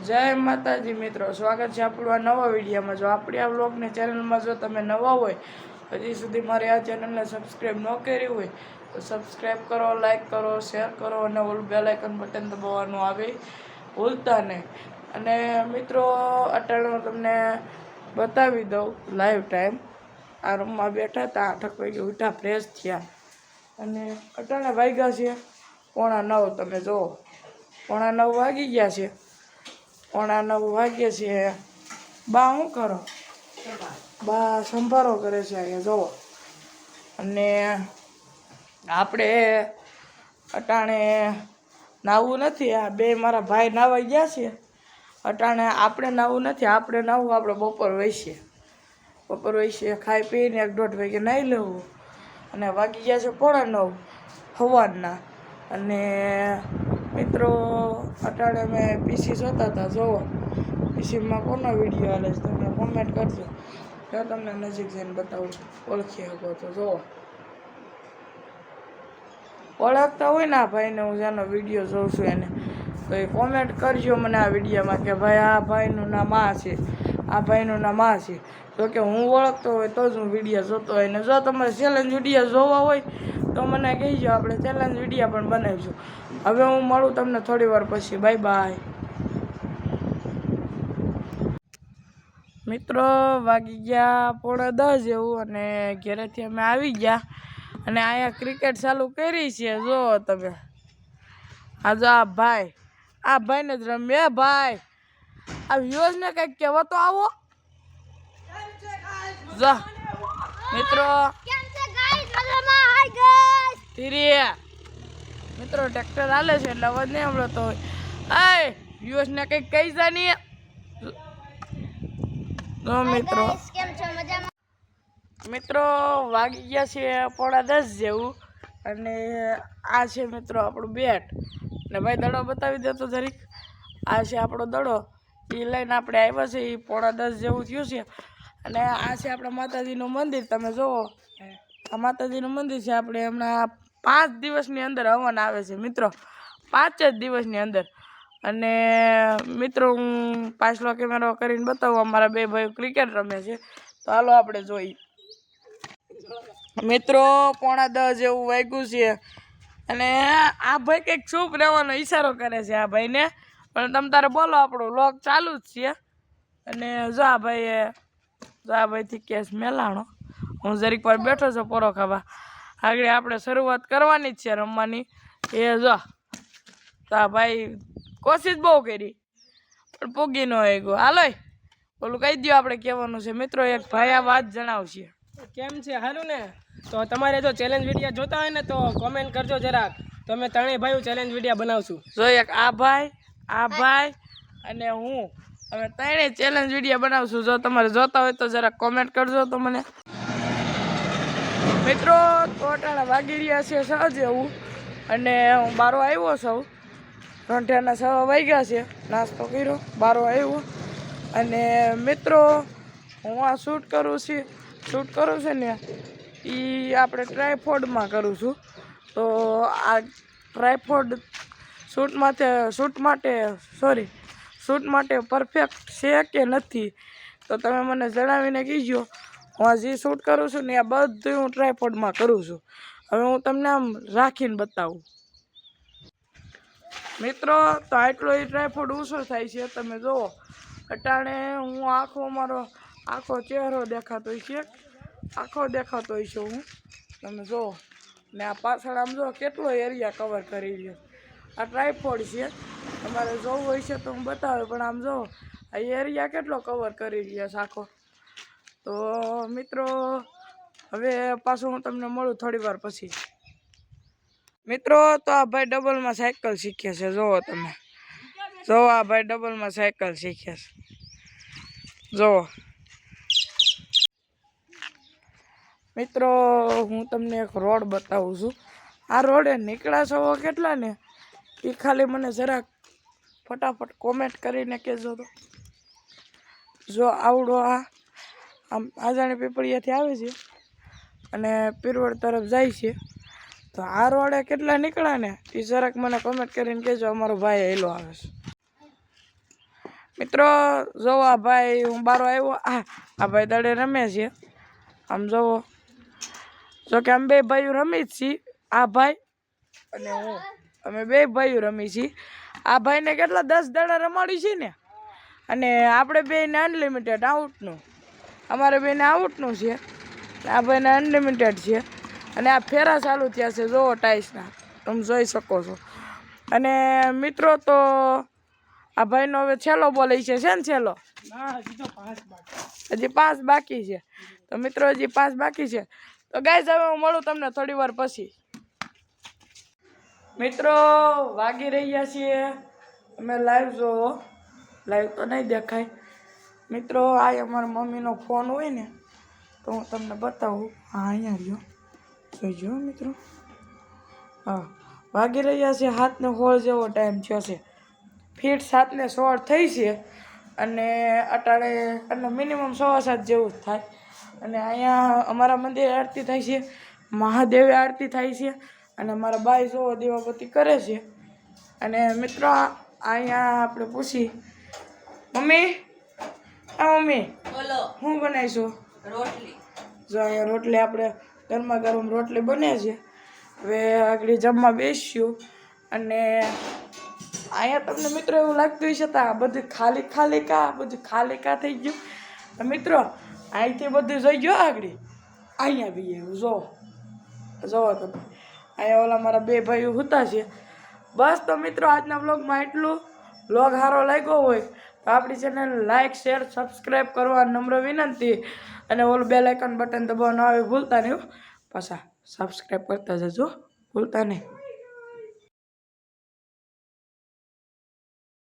જય માતાજી મિત્રો, સ્વાગત છે આપણું આ નવા વિડીયોમાં। જો આપણી આ વ્લોગની ચેનલમાં જો તમે નવા હોય, હજી સુધી મારી આ ચેનલને સબસ્ક્રાઈબ ન કરી હોય તો સબસ્ક્રાઈબ કરો, લાઈક કરો, શેર કરો અને ઓલું બેલ આઇકન બટન દબાવવાનું આવે ભૂલતા નહીં। અને મિત્રો અત્યારે હું તમને બતાવી દઉં લાઈવ ટાઈમ। આ રૂમમાં બેઠા હતા, 8 વાગે ઉઠા, ફ્રેશ થયા અને અત્યારે વાગ્યા છે 8:45। તમે જુઓ 8:45 વાગી ગયા છે। 8:45 વાગ્યે છે। બા શું કરો? બા સંભારો કરે છે અહીંયા જુઓ। અને આપણે અટાણે નાહવું નથી, આ બે મારા ભાઈ નાહવા ગયા છે। અટાણે આપણે નાહવું નથી, આપણે નાહવું આપણે બપોર વહીએ। બપોર વહીએ ખાઈ પીને 1-1.5 વાગે નાહી લેવું। અને વાગી ગયા છે 9:15 સવારના। અને મિત્રો અટાણે મેં પીસી જોતા હતા, જુઓ પીસીમાં કોનો વિડીયો હાલે છે તમે કોમેન્ટ કરજો। જો તમને નજીક જઈને બતાવું, ઓળખી શકો તો જુઓ। ઓળખતા હોય ને આ ભાઈને, હું જેનો વિડીયો જોઉં છું એને, તો એ કોમેન્ટ કરજો મને આ વિડીયોમાં કે ભાઈ આ ભાઈનું નામ આ છે, આ ભાઈનું નામ આ છે। જો કે હું ઓળખતો હોય તો જ હું વિડીયો જોતો હોય। ને જો તમારે ચેલેન્જ વિડીયો જોવા હોય તો મને કહીજો, આપણે ચેલેન્જ વિડીયો પણ બનાવીશું। હવે હું મળું તમને થોડી વાર પછી, બાય બાય। મિત્રો વાગી ગયા 9:45 જેવું અને ઘરેથી અમે આવી ગયા અને અહીંયા ક્રિકેટ ચાલુ કરી છે, જુઓ તમે। આ જો આ ભાઈને જ રમીએ ભાઈ। આ વ્યુઅર્સને કંઈક કહેવો તો આવો જો મિત્રો। મિત્રો ટ્રેક્ટર હાલે છે એટલે અવાજ નહીં સાંભળતો હોય। વ્યુઅર્સને કંઈક કહી જાની જો મિત્રો વાગી ગયા છે 9:45 જેવું અને આ છે મિત્રો આપણું બેટ। ને ભાઈ દડો બતાવી દેતો જરીક। આ છે આપણો દડો, એ લઈને આપણે આવ્યા છે, એ 9:45 જેવું થયું છે। અને આ છે આપણા માતાજીનું મંદિર, તમે જુઓ આ માતાજીનું મંદિર છે। આપણે હમણાં 5 દિવસની અંદર હવન આવે છે મિત્રો, 5 જ દિવસની અંદર। અને મિત્રો હું પાછલો કેમેરો કરીને બતાવું, અમારા બે ભાઈ ક્રિકેટ રમે છે, તો હાલો આપણે જોઈએ। મિત્રો 9:45 જેવું વાગ્યું છે અને આ ભાઈ કંઈક ચૂપ રહેવાનો ઈશારો કરે છે આ ભાઈને, પણ તમે તારે બોલો, આપણો વ્લોગ ચાલુ જ છે। અને જો આ ભાઈથી કેસ મેલાણો, હું જરીક વાર બેઠો છું પોરો ખાવા, આગળ આપણે શરૂઆત કરવાની જ છે રમવાની। એ જો તો આ ભાઈ કોશિશ બહુ કરી પણ પૂગી ન આવ્યો। હાલો ઓલું કહી દો આપણે કહેવાનું છે મિત્રો। એક ભાઈ આ વાત જણાવશે। કેમ છે? સારું ને? તો તમારે જો ચેલેન્જ વિડીયો જોતા હોય ને તો કોમેન્ટ કરજો જરાક, તો અમે ત્રણેય ભાઈઓ ચેલેન્જ વિડીયો બનાવશું। જો એક આ ભાઈ અને હું, અમે ત્રણેય ચેલેન્જ વિડીયો બનાવશું। જો તમારે જોતા હોય તો જરાક કોમેન્ટ કરજો તો મને। મિત્રો તો અટાણા વાગી રહ્યા છે 6 જેવું અને હું બારો આવ્યો છું, 6:30 વાગ્યા છે। નાસ્તો કર્યો, બારો આવ્યો અને મિત્રો હું આ શૂટ કરું છે ને એ આપણે ટ્રાયપોડમાં કરું છું। તો આ ટ્રાયપોડ શૂટ માટે પરફેક્ટ છે કે નથી તો તમે મને જણાવીને કહીજો। હું આ જે શૂટ કરું છું ને આ બધું હું ટ્રાયપોડમાં કરું છું। હવે હું તમને આમ રાખીને બતાવું મિત્રો। તો આટલો એ ટ્રાયપોડ ઊંચો થાય છે, તમે જુઓ। અટાણે હું મારો આખો ચહેરો દેખાતો છે, હું, તમે જુઓ। ને આ પાછળ આમ જો કેટલો એરિયા કવર કરી રહ્યો। આ ટ્રાયપોડ છે, તમારે જોવું હોય છે તો હું બતાવું, પણ આમ જો આ એરિયા કેટલો કવર કરી રહ્યો છે આખો। તો મિત્રો હવે પાછું હું તમને મળું થોડી વાર પછી। મિત્રો તો આ ભાઈ ડબલમાં સાયકલ શીખે છે, જુઓ તમે, જુઓ આ ભાઈ ડબલમાં સાયકલ શીખે છે, જુઓ મિત્રો। હું તમને એક રોડ બતાવું છું। આ રોડે નીકળ્યા છો કેટલા ને એ ખાલી મને જરાક ફટાફટ કોમેન્ટ કરીને કહેજો તો। જો આવડો આમ આજાણી પીપળિયાથી આવે છે અને પીરવડ તરફ જાય છે, તો આ રોડે કેટલા નીકળ્યા ને એ જરાક મને કોમેન્ટ કરીને કહેજો, અમારો ભાઈ હેલો આવે છે। મિત્રો જોવો આ ભાઈ હું બારો આવ્યો આ ભાઈ દડે રમે છે આમ જોવો જો કે અમે બે ભાઈઓ રમી જ છીએ આ ભાઈ અને હું અમે બે ભાઈઓ રમી છીએ આ ભાઈને કેટલા 10 દડા રમાડી છે ને અને આપણે બેને અનલિમિટેડ આઉટનું અમારે બેને આઉટનું છે આ ભાઈને અનલિમિટેડ છે અને આ ફેરા ચાલુ થયા છે જોવો ટાઈસના તમે જોઈ શકો છો અને મિત્રો તો આ ભાઈનો હવે છેલ્લો બોલ છે ને છેલ્લો હજી 5 બાકી છે તો મિત્રો હજી 5 બાકી છે તો ગાઈઝ હવે હું મળું તમને થોડી વાર પછી મિત્રો વાગી રહ્યા છીએ અમે લાઈવ જોવો લાઈવ તો નહીં દેખાય મિત્રો આ અમારા મમ્મીનો ફોન હોય ને તો હું તમને બતાવું હા અહીંયા રહ્યો જોઈજો મિત્રો હા વાગી રહ્યા છે 7:16 જેવો ટાઈમ થયો છે ફીટ 7:16 થઈ છે અને અટાણે એટલે મિનિમમ 7:15 જેવું જ થાય અને અહીંયા અમારા મંદિરે આરતી થાય છે મહાદેવે આરતી થાય છે અને મારા બાઈ જો દીવાબત્તી કરે છે અને મિત્રો અહીંયા આપણે પૂછી મમ્મી મમ્મી બોલો શું બનાવીશું રોટલી જો અહીંયા રોટલી આપણે ગરમા ગરમ રોટલી બને છે હવે આગળ જમવા બેસ્યું અને અહીંયા તમને મિત્રો એવું લાગતું હશે તો આ બધું ખાલી ખાલી કા થઈ ગયું મિત્રો અહીંથી બધું જોઈ ગયો આગળ અહીંયા બી એવું જોવો તમે અહીંયા ઓલા મારા બે ભાઈઓ હતા છે બસ તો મિત્રો આજના વ્લોગમાં એટલું વ્લોગ સારો લાગ્યો હોય તો આપણી ચેનલ લાઇક શેર સબસ્ક્રાઈબ કરવા નમ્ર વિનંતી અને ઓલું બેલ આઇકન બટન દબાવવાનું આવે ભૂલતા નહીં પાછા સબસ્ક્રાઈબ કરતા જજો ભૂલતા નહીં